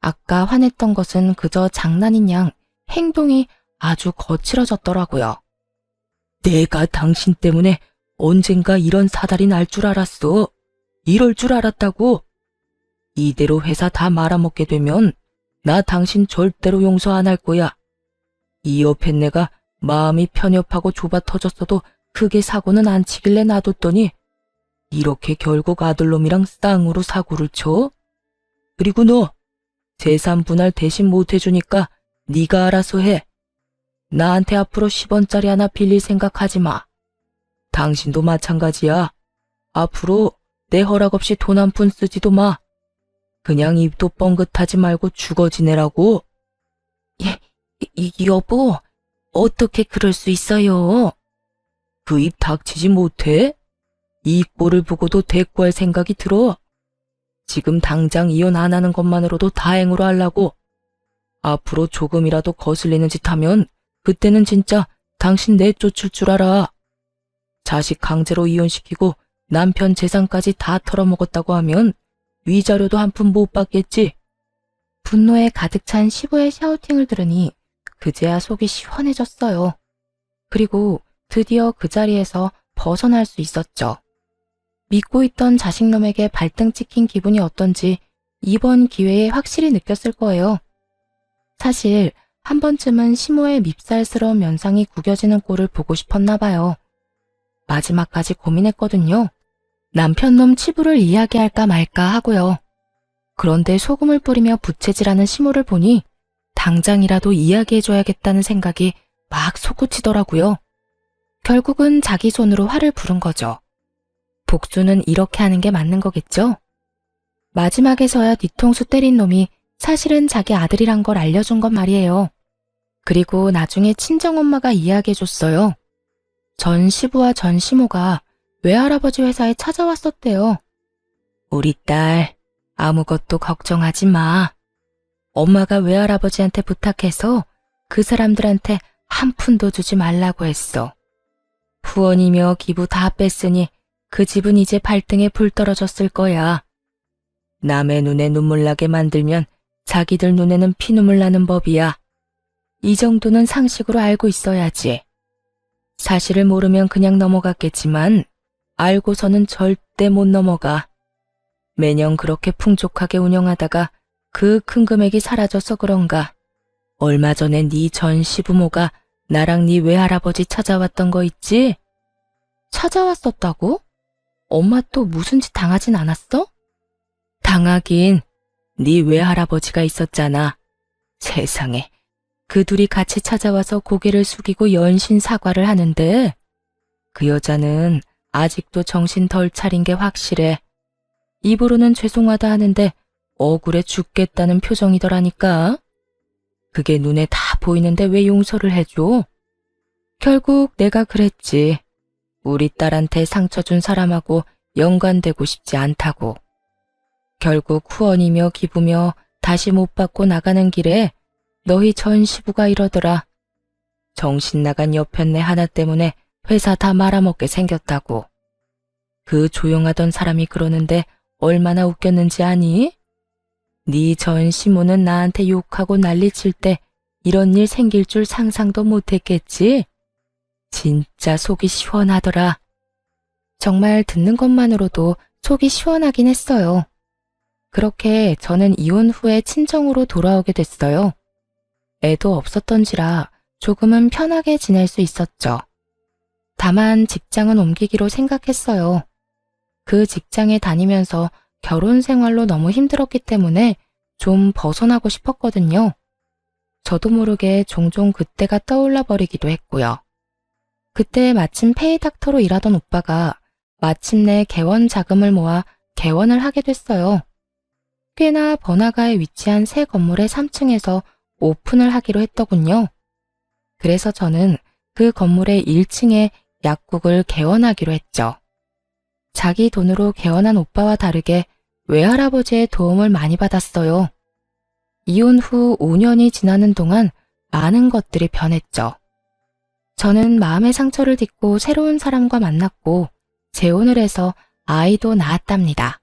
Speaker 1: 아까 화냈던 것은 그저 장난인 양 행동이 아주 거칠어졌더라고요.
Speaker 2: 내가 당신 때문에 언젠가 이런 사달이 날 줄 알았어. 이럴 줄 알았다고. 이대로 회사 다 말아먹게 되면 나 당신 절대로 용서 안 할 거야. 이 옆에 내가 마음이 편협하고 좁아 터졌어도 크게 사고는 안 치길래 놔뒀더니 이렇게 결국 아들놈이랑 쌍으로 사고를 쳐? 그리고 너 재산 분할 대신 못 해주니까 네가 알아서 해. 나한테 앞으로 10원짜리 하나 빌릴 생각하지 마. 당신도 마찬가지야. 앞으로 내 허락 없이 돈 한 푼 쓰지도 마. 그냥 입도 뻥긋하지 말고 죽어 지내라고. 여보, 어떻게 그럴 수 있어요? 그 입 닥치지 못해? 이 꼴을 보고도 대꾸할 생각이 들어. 지금 당장 이혼 안 하는 것만으로도 다행으로 하려고. 앞으로 조금이라도 거슬리는 짓 하면 그때는 진짜 당신 내쫓을 줄 알아. 자식 강제로 이혼시키고 남편 재산까지 다 털어먹었다고 하면 위자료도 한 푼 못 받겠지.
Speaker 1: 분노에 가득 찬 시부의 샤우팅을 들으니 그제야 속이 시원해졌어요. 그리고 드디어 그 자리에서 벗어날 수 있었죠. 믿고 있던 자식놈에게 발등 찍힌 기분이 어떤지 이번 기회에 확실히 느꼈을 거예요. 사실 한 번쯤은 시모의 밉살스러운 면상이 구겨지는 꼴을 보고 싶었나 봐요. 마지막까지 고민했거든요. 남편놈 치부를 이야기할까 말까 하고요. 그런데 소금을 뿌리며 부채질하는 시모를 보니 당장이라도 이야기해줘야겠다는 생각이 막 솟구치더라고요. 결국은 자기 손으로 화를 부른 거죠. 복수는 이렇게 하는 게 맞는 거겠죠? 마지막에서야 뒤통수 때린 놈이 사실은 자기 아들이란 걸 알려준 건 말이에요. 그리고 나중에 친정엄마가 이야기해줬어요. 전 시부와 전 시모가 외할아버지 회사에 찾아왔었대요. 우리 딸, 아무것도 걱정하지 마. 엄마가 외할아버지한테 부탁해서 그 사람들한테 한 푼도 주지 말라고 했어. 후원이며 기부 다 뺐으니 그 집은 이제 발등에 불 떨어졌을 거야. 남의 눈에 눈물 나게 만들면 자기들 눈에는 피눈물 나는 법이야. 이 정도는 상식으로 알고 있어야지. 사실을 모르면 그냥 넘어갔겠지만 알고서는 절대 못 넘어가. 매년 그렇게 풍족하게 운영하다가 그 큰 금액이 사라져서 그런가. 얼마 전에 네 전 시부모가 나랑 네 외할아버지 찾아왔던 거 있지? 찾아왔었다고? 엄마 또 무슨 짓 당하진 않았어? 당하긴 네 외할아버지가 있었잖아. 세상에, 그 둘이 같이 찾아와서 고개를 숙이고 연신 사과를 하는데 그 여자는 아직도 정신 덜 차린 게 확실해. 입으로는 죄송하다 하는데 억울해 죽겠다는 표정이더라니까. 그게 눈에 다 보이는데 왜 용서를 해줘? 결국 내가 그랬지. 우리 딸한테 상처 준 사람하고 연관되고 싶지 않다고. 결국 후원이며 기부며 다시 못 받고 나가는 길에 너희 전 시부가 이러더라. 정신 나간 여편네 하나 때문에 회사 다 말아먹게 생겼다고. 그 조용하던 사람이 그러는데 얼마나 웃겼는지 아니? 네 전 시모는 나한테 욕하고 난리칠 때 이런 일 생길 줄 상상도 못했겠지? 진짜 속이 시원하더라. 정말 듣는 것만으로도 속이 시원하긴 했어요. 그렇게 저는 이혼 후에 친정으로 돌아오게 됐어요. 애도 없었던지라 조금은 편하게 지낼 수 있었죠. 다만 직장은 옮기기로 생각했어요. 그 직장에 다니면서 결혼 생활로 너무 힘들었기 때문에 좀 벗어나고 싶었거든요. 저도 모르게 종종 그때가 떠올라 버리기도 했고요. 그때 마침 페이닥터로 일하던 오빠가 마침내 개원 자금을 모아 개원을 하게 됐어요. 꽤나 번화가에 위치한 새 건물의 3층에서 오픈을 하기로 했더군요. 그래서 저는 그 건물의 1층에 약국을 개원하기로 했죠. 자기 돈으로 개원한 오빠와 다르게 외할아버지의 도움을 많이 받았어요. 이혼 후 5년이 지나는 동안 많은 것들이 변했죠. 저는 마음의 상처를 딛고 새로운 사람과 만났고 재혼을 해서 아이도 낳았답니다.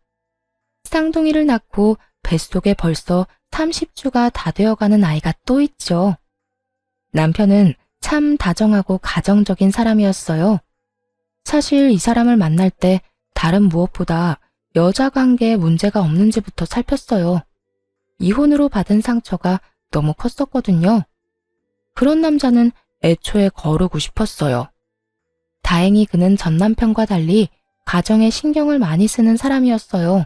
Speaker 1: 쌍둥이를 낳고 뱃속에 벌써 30주가 다 되어가는 아이가 또 있죠. 남편은 참 다정하고 가정적인 사람이었어요. 사실 이 사람을 만날 때 다른 무엇보다 여자 관계에 문제가 없는지부터 살폈어요. 이혼으로 받은 상처가 너무 컸었거든요. 그런 남자는 애초에 거르고 싶었어요. 다행히 그는 전 남편과 달리 가정에 신경을 많이 쓰는 사람이었어요.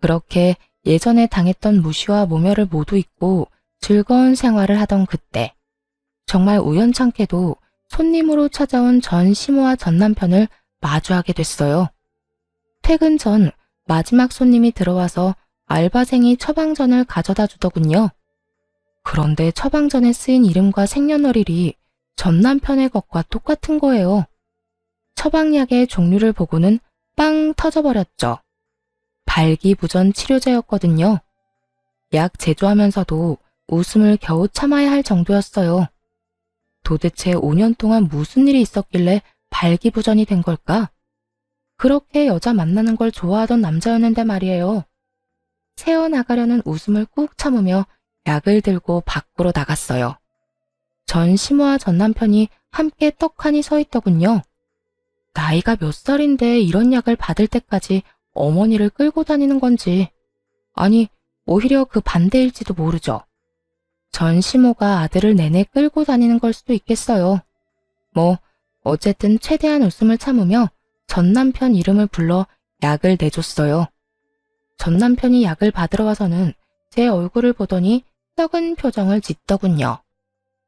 Speaker 1: 그렇게 예전에 당했던 무시와 모멸을 모두 잊고 즐거운 생활을 하던 그때, 정말 우연찮게도 손님으로 찾아온 전 시모와 전 남편을 마주하게 됐어요. 퇴근 전 마지막 손님이 들어와서 알바생이 처방전을 가져다 주더군요. 그런데 처방전에 쓰인 이름과 생년월일이 전 남편의 것과 똑같은 거예요. 처방약의 종류를 보고는 빵 터져버렸죠. 발기부전 치료제였거든요. 약 제조하면서도 웃음을 겨우 참아야 할 정도였어요. 도대체 5년 동안 무슨 일이 있었길래 발기부전이 된 걸까? 그렇게 여자 만나는 걸 좋아하던 남자였는데 말이에요. 새어나가려는 웃음을 꾹 참으며 약을 들고 밖으로 나갔어요. 전 시모와 전 남편이 함께 떡하니 서 있더군요. 나이가 몇 살인데 이런 약을 받을 때까지 어머니를 끌고 다니는 건지, 아니 오히려 그 반대일지도 모르죠. 전 시모가 아들을 내내 끌고 다니는 걸 수도 있겠어요. 뭐 어쨌든 최대한 웃음을 참으며 전 남편 이름을 불러 약을 내줬어요. 전 남편이 약을 받으러 와서는 제 얼굴을 보더니 썩은 표정을 짓더군요.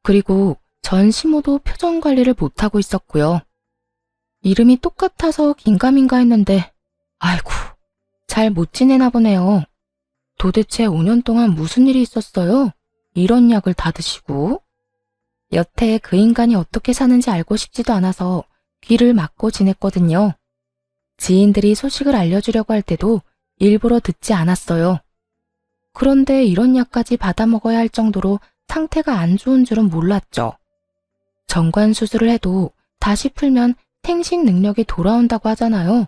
Speaker 1: 그리고 전 시모도 표정 관리를 못하고 있었고요. 이름이 똑같아서 긴가민가 했는데 아이고, 잘 못 지내나 보네요. 도대체 5년 동안 무슨 일이 있었어요? 이런 약을 다 드시고? 여태 그 인간이 어떻게 사는지 알고 싶지도 않아서 귀를 막고 지냈거든요. 지인들이 소식을 알려주려고 할 때도 일부러 듣지 않았어요. 그런데 이런 약까지 받아먹어야 할 정도로 상태가 안 좋은 줄은 몰랐죠. 정관 수술을 해도 다시 풀면 생식 능력이 돌아온다고 하잖아요.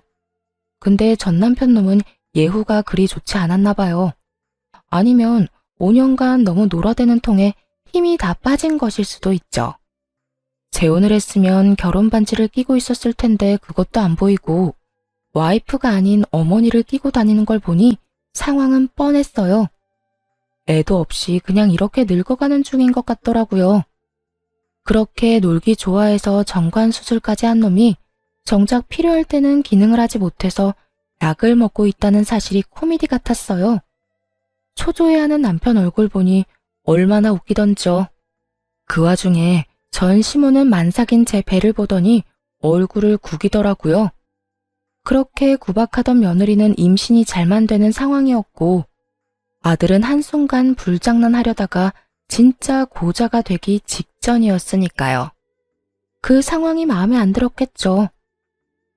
Speaker 1: 근데 전 남편 놈은 예후가 그리 좋지 않았나 봐요. 아니면 5년간 너무 놀아대는 통에 힘이 다 빠진 것일 수도 있죠. 재혼을 했으면 결혼 반지를 끼고 있었을 텐데 그것도 안 보이고 와이프가 아닌 어머니를 끼고 다니는 걸 보니 상황은 뻔했어요. 애도 없이 그냥 이렇게 늙어가는 중인 것 같더라고요. 그렇게 놀기 좋아해서 정관 수술까지 한 놈이 정작 필요할 때는 기능을 하지 못해서 약을 먹고 있다는 사실이 코미디 같았어요. 초조해하는 남편 얼굴 보니 얼마나 웃기던지요. 그 와중에 전 시모는 만삭인 제 배를 보더니 얼굴을 구기더라고요. 그렇게 구박하던 며느리는 임신이 잘만 되는 상황이었고 아들은 한순간 불장난하려다가 진짜 고자가 되기 직전이었으니까요. 그 상황이 마음에 안 들었겠죠.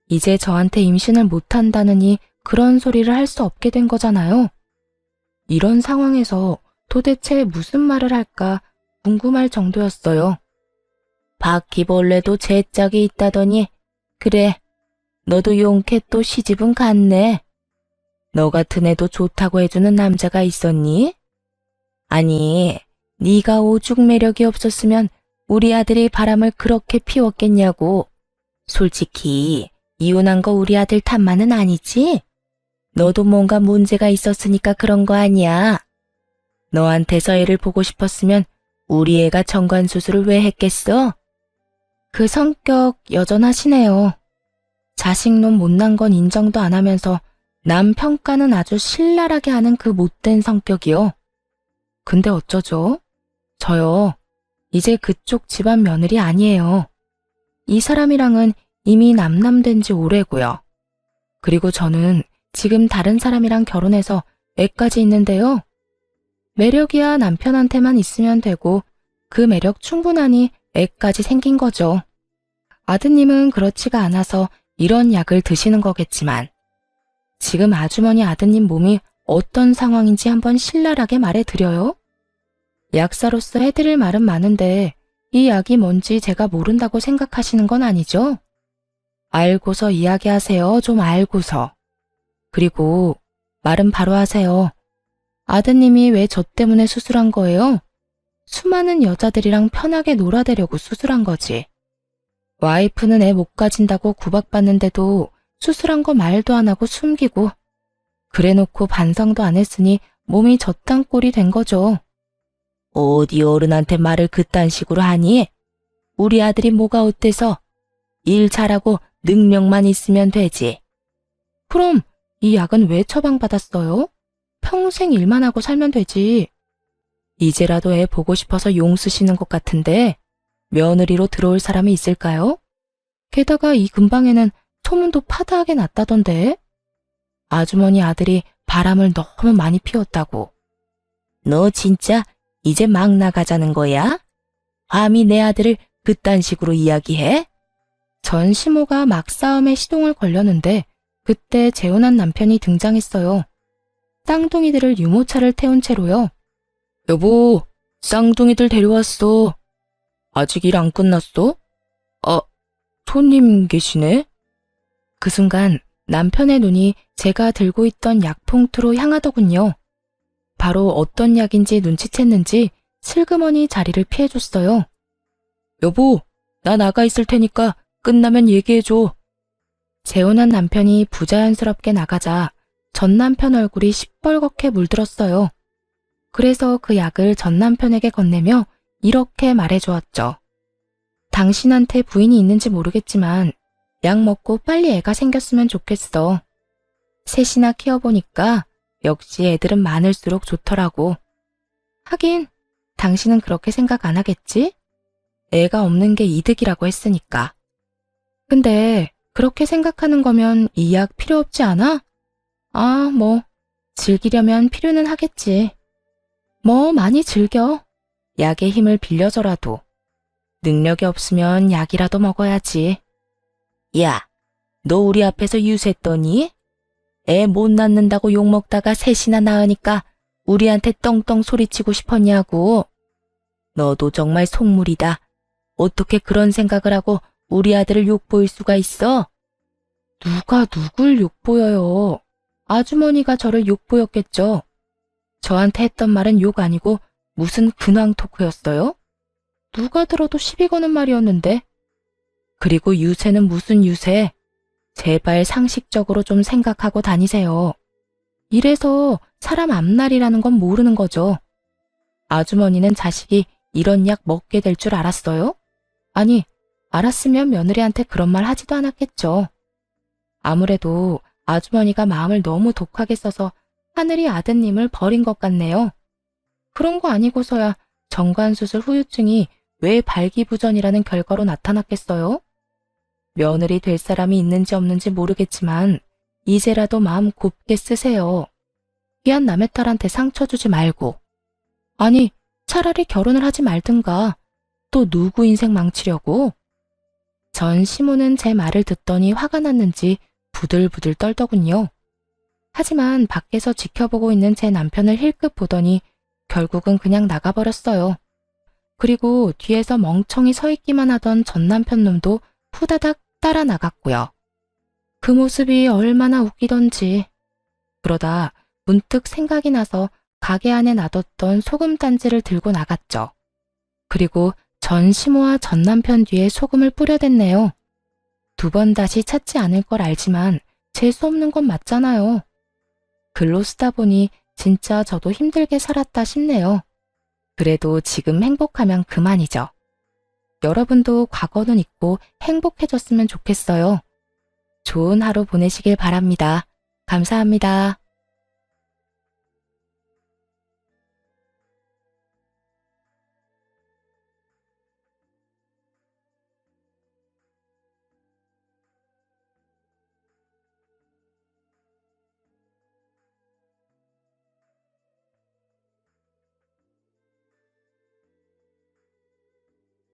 Speaker 1: 이제 저한테 임신을 못한다느니 그런 소리를 할 수 없게 된 거잖아요. 이런 상황에서 도대체 무슨 말을 할까 궁금할 정도였어요.
Speaker 2: 바퀴벌레도 제 짝이 있다더니 그래, 너도 용케 또 시집은 갔네. 너 같은 애도 좋다고 해주는 남자가 있었니? 아니, 네가 오죽 매력이 없었으면 우리 아들이 바람을 그렇게 피웠겠냐고. 솔직히 이혼한 거 우리 아들 탓만은 아니지? 너도 뭔가 문제가 있었으니까 그런 거 아니야. 너한테서 애를 보고 싶었으면 우리 애가 정관수술을 왜 했겠어?
Speaker 1: 그 성격 여전하시네요. 자식놈 못난 건 인정도 안 하면서 남 평가는 아주 신랄하게 하는 그 못된 성격이요. 근데 어쩌죠? 저요. 이제 그쪽 집안 며느리 아니에요. 이 사람이랑은 이미 남남된 지 오래고요. 그리고 저는 지금 다른 사람이랑 결혼해서 애까지 있는데요. 매력이야 남편한테만 있으면 되고 그 매력 충분하니 애까지 생긴 거죠. 아드님은 그렇지가 않아서 이런 약을 드시는 거겠지만 지금 아주머니 아드님 몸이 어떤 상황인지 한번 신랄하게 말해드려요. 약사로서 해드릴 말은 많은데 이 약이 뭔지 제가 모른다고 생각하시는 건 아니죠? 알고서 이야기하세요. 좀 알고서. 그리고 말은 바로 하세요. 아드님이 왜 저 때문에 수술한 거예요? 수많은 여자들이랑 편하게 놀아대려고 수술한 거지. 와이프는 애 못 가진다고 구박받는데도 수술한 거 말도 안 하고 숨기고 그래놓고 반성도 안 했으니 몸이 저딴 꼴이 된 거죠.
Speaker 2: 어디 어른한테 말을 그딴 식으로 하니? 우리 아들이 뭐가 어때서? 일 잘하고 능력만 있으면 되지.
Speaker 1: 그럼 이 약은 왜 처방받았어요? 평생 일만 하고 살면 되지. 이제라도 애 보고 싶어서 용 쓰시는 것 같은데 며느리로 들어올 사람이 있을까요? 게다가 이 근방에는 소문도 파다하게 났다던데. 아주머니 아들이 바람을 너무 많이 피웠다고.
Speaker 2: 너 진짜 이제 막 나가자는 거야? 감히 내 아들을 그딴 식으로 이야기해?
Speaker 1: 전 시모가 막 싸움에 시동을 걸렸는데 그때 재혼한 남편이 등장했어요. 쌍둥이들을 유모차를 태운 채로요. 여보, 쌍둥이들 데려왔어. 아직 일 안 끝났어? 아, 손님 계시네? 그 순간 남편의 눈이 제가 들고 있던 약봉투로 향하더군요. 바로 어떤 약인지 눈치챘는지 슬그머니 자리를 피해줬어요. 여보, 나 나가 있을 테니까 끝나면 얘기해줘. 재혼한 남편이 부자연스럽게 나가자 전 남편 얼굴이 시뻘겋게 물들었어요. 그래서 그 약을 전 남편에게 건네며 이렇게 말해주었죠. 당신한테 부인이 있는지 모르겠지만 약 먹고 빨리 애가 생겼으면 좋겠어. 셋이나 키워보니까 역시 애들은 많을수록 좋더라고. 하긴 당신은 그렇게 생각 안 하겠지? 애가 없는 게 이득이라고 했으니까. 근데 그렇게 생각하는 거면 이 약 필요 없지 않아? 아, 뭐 즐기려면 필요는 하겠지. 뭐 많이 즐겨. 약의 힘을 빌려서라도. 능력이 없으면 약이라도 먹어야지.
Speaker 2: 야, 너 우리 앞에서 유세떠니? 애 못 낳는다고 욕먹다가 셋이나 낳으니까 우리한테 떵떵 소리치고 싶었냐고. 너도 정말 속물이다. 어떻게 그런 생각을 하고 우리 아들을 욕보일 수가 있어?
Speaker 1: 누가 누굴 욕보여요. 아주머니가 저를 욕보였겠죠. 저한테 했던 말은 욕 아니고 무슨 근황 토크였어요? 누가 들어도 시비 거는 말이었는데. 그리고 유세는 무슨 유세? 제발 상식적으로 좀 생각하고 다니세요. 이래서 사람 앞날이라는 건 모르는 거죠. 아주머니는 자식이 이런 약 먹게 될 줄 알았어요? 아니, 알았으면 며느리한테 그런 말 하지도 않았겠죠. 아무래도 아주머니가 마음을 너무 독하게 써서 하늘이 아드님을 버린 것 같네요. 그런 거 아니고서야 정관수술 후유증이 왜 발기부전이라는 결과로 나타났겠어요? 며느리 될 사람이 있는지 없는지 모르겠지만 이제라도 마음 곱게 쓰세요. 귀한 남의 딸한테 상처 주지 말고. 아니, 차라리 결혼을 하지 말든가. 또 누구 인생 망치려고? 전 시모는 제 말을 듣더니 화가 났는지 부들부들 떨더군요. 하지만 밖에서 지켜보고 있는 제 남편을 힐끗 보더니 결국은 그냥 나가버렸어요. 그리고 뒤에서 멍청이 서 있기만 하던 전 남편 놈도 후다닥 따라 나갔고요. 그 모습이 얼마나 웃기던지. 그러다 문득 생각이 나서 가게 안에 놔뒀던 소금 단지를 들고 나갔죠. 그리고 전 시모와 전 남편 뒤에 소금을 뿌려댔네요. 2번 다시 찾지 않을 걸 알지만 재수 없는 건 맞잖아요. 글로 쓰다 보니 진짜 저도 힘들게 살았다 싶네요. 그래도 지금 행복하면 그만이죠. 여러분도 과거는 잊고 행복해졌으면 좋겠어요. 좋은 하루 보내시길 바랍니다. 감사합니다.